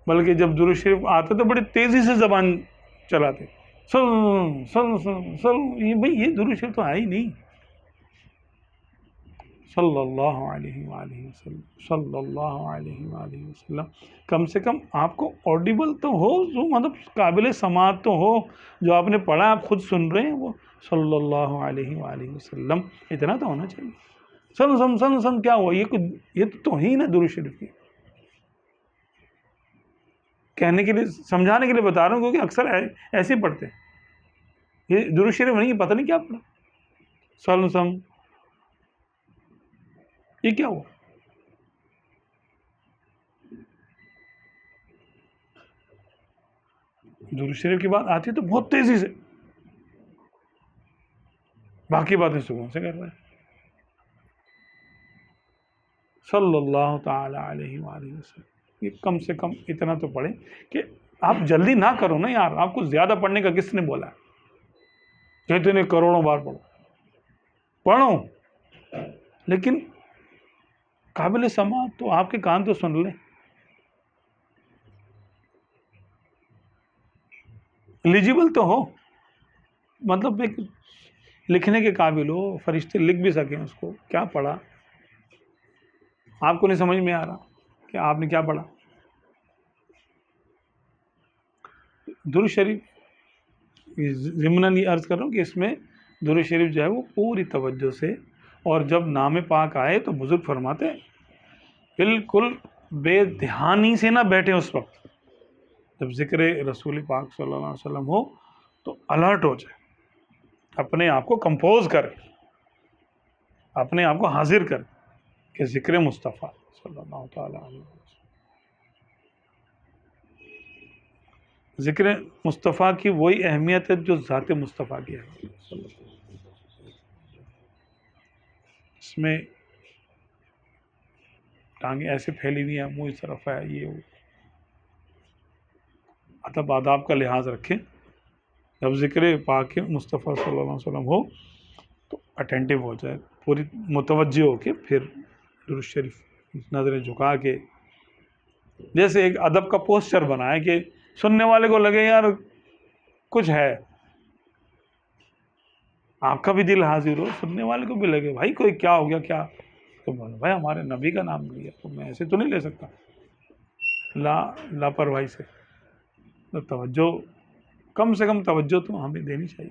بلکہ جب درود شریف آتے تو بڑی تیزی سے زبان چلاتے، یہ بھائی یہ درود شریف تو ہے ہی نہیں. صلی اللہ علیہ وآلہ وسلم، صلی اللہ علیہ وآلہ وسلم. کم سے کم آپ کو آڈیبل تو ہو، جو مطلب قابل سماعت تو ہو، جو آپ نے پڑھا آپ خود سن رہے ہیں، وہ صلی اللہ علیہ وآلہ وسلم اتنا تو ہونا چاہیے. سن کیا ہوا؟ یہ تو توہین ہے درود شریف کی. کہنے کے لیے، سمجھانے کے لیے بتا رہا ہوں، کیونکہ اکثر ایسے ہی پڑھتے ہیں. یہ درود شریف نہیں، پتہ نہیں کیا پڑھا. سن یہ کیا ہوا؟ درود شریف کی بات آتی ہے تو بہت تیزی سے، باقی باتیں سکون سے کر رہے ہیں. صلی اللہ تعالی علیہ وآلہ وسلم. یہ کم سے کم اتنا تو پڑھیں کہ آپ جلدی نہ کرو نا یار. آپ کو زیادہ پڑھنے کا کس نے بولا ہے؟ کہتے ہیں کروڑوں بار پڑھو، لیکن قابل سماعت تو آپ کے کان تو سن لیں، ایلیجیبل تو ہو، مطلب ایک لکھنے کے قابل ہو، فرشتے لکھ بھی سکیں اس کو. کیا پڑھا؟ آپ کو نہیں سمجھ میں آ رہا کہ آپ نے کیا پڑھا. درود شریف ضمناً یہ عرض کر رہا ہوں کہ اس میں درود شریف جو ہے وہ پوری توجہ سے، اور جب نام پاک آئے تو بزرگ فرماتے ہیں بالکل بے دھیانی سے نہ بیٹھے. اس وقت جب ذکر رسول پاک صلی اللہ علیہ وسلم ہو تو الرٹ ہو جائے، اپنے آپ کو کمپوز کرے، اپنے آپ کو حاضر کرے کہ ذکر مصطفیٰ صلی اللہ تعالی علیہ وسلم. ذکر مصطفیٰ کی وہی اہمیت ہے جو ذات مصطفیٰ کی ہے. اس میں ٹانگیں ایسے پھیلی ہوئی ہیں، منہ اس طرف ہے، یہ وہ. ادب آداب کا لحاظ رکھیں. جب ذکر پاک مصطفیٰ صلی اللہ علیہ وسلم ہو تو اٹینٹیو ہو جائے، پوری متوجہ ہو کے پھر درود شریف نظریں جھکا کے، جیسے ایک ادب کا پوسچر بنائے کہ سننے والے کو لگے یار کچھ ہے، آپ کا بھی دل حاضر ہو، سننے والے کو بھی لگے بھائی کوئی کیا ہو گیا. کیا تو بھائی ہمارے نبی کا نام لیا تو میں ایسے تو نہیں لے سکتا لاپرواہی سے. تو توجہ، کم سے کم توجہ تو ہمیں دینی چاہیے.